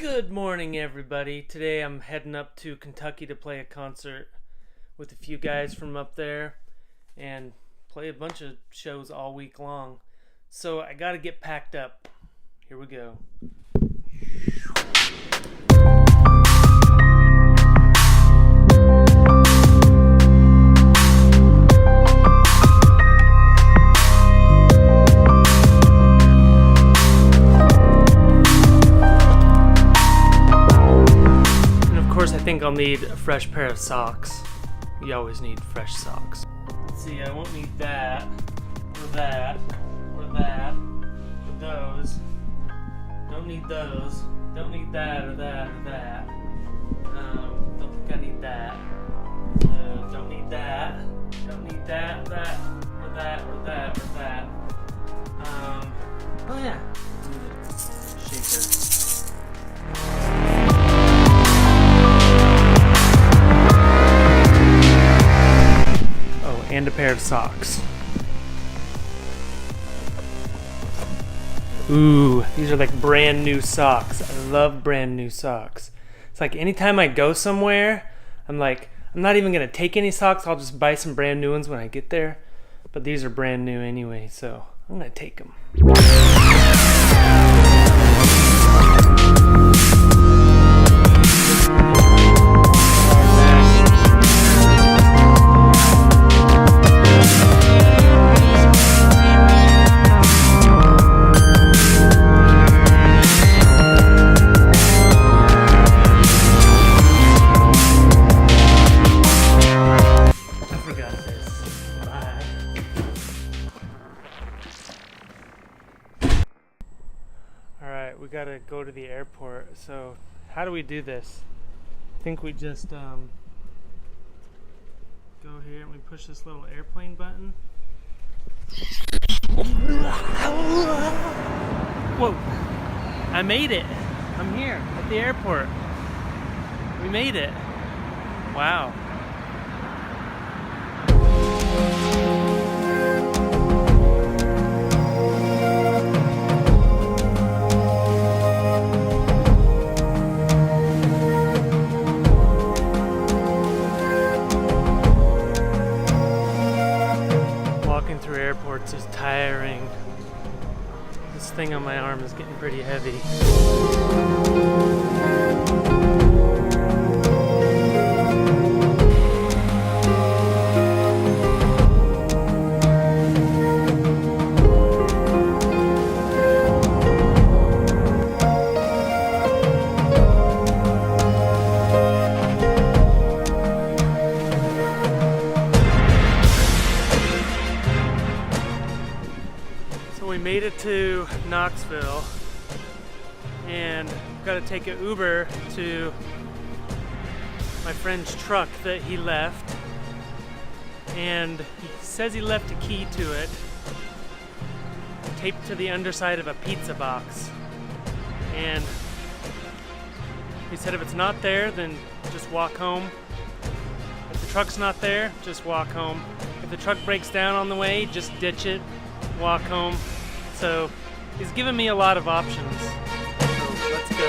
Good morning, everybody. Today I'm heading up to Kentucky to play a concert with a few guys from up there and play a bunch of shows all week long. So I gotta get packed up. Here we go. I think I'll need a fresh pair of socks. You always need fresh socks. Let's see, I won't need that, or that, or that, or those. Don't need those. Don't need that, or that, or that. Don't think I need that. Don't need that. Don't need that, that, or that, or that, or that. Oh yeah. Shaker. And a pair of socks. Ooh, these are like brand new socks. I love brand new socks. It's like anytime I go somewhere, I'm like, I'm not even gonna take any socks. I'll just buy some brand new ones when I get there. But these are brand new anyway, so I'm gonna take them. We gotta go to the airport. So how do we do this? I think we just go here and we push this little airplane button. Whoa! I made it! I'm here at the airport. We made it. Wow. Through airports is tiring. This thing on my arm is getting pretty heavy. We made it to Knoxville and got to take an Uber to my friend's truck that he left, and he says he left a key to it taped to the underside of a pizza box, and he said if it's not there, then just walk home. If the truck's not there, just walk home. If the truck breaks down on the way, just ditch it, walk home. So he's given me a lot of options. So let's go.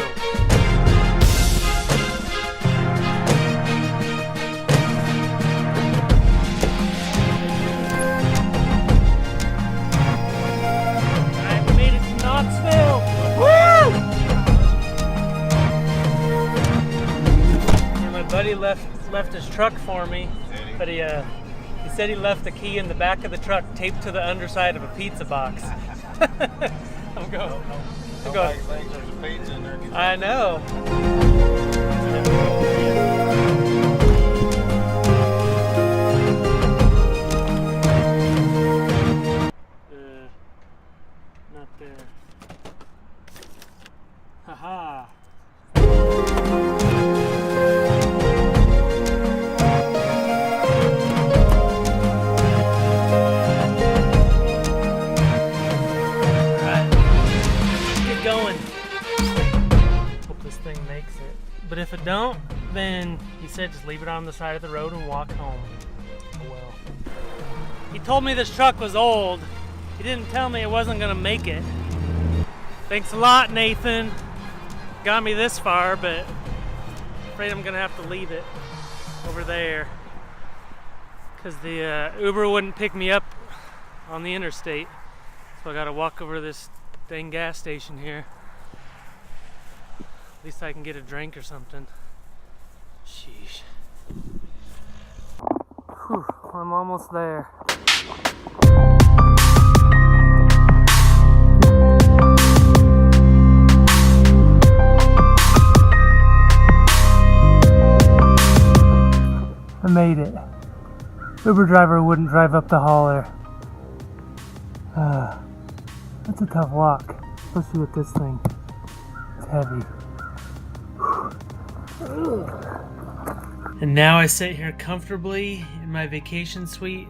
Alright, we made it to Knoxville. Woo! And my buddy left his truck for me, but he said he left the key in the back of the truck taped to the underside of a pizza box. I'm going. Nobody thinks there's a pizza in there. I know. Not there. Haha. But if it don't, then he said just leave it on the side of the road and walk home. Oh well. He told me this truck was old. He didn't tell me it wasn't gonna make it. Thanks a lot, Nathan. got me this far, but afraid I'm gonna have to leave it over there because the Uber wouldn't pick me up on the interstate. So I gotta walk over to this dang gas station here. At least I can get a drink or something. Sheesh. Whew, I'm almost there. I made it. Uber driver wouldn't drive up the hauler. That's a tough walk, especially with this thing. It's heavy. And now I sit here comfortably in my vacation suite.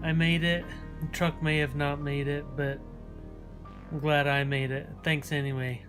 I made it. The truck may have not made it, but I'm glad I made it. Thanks anyway.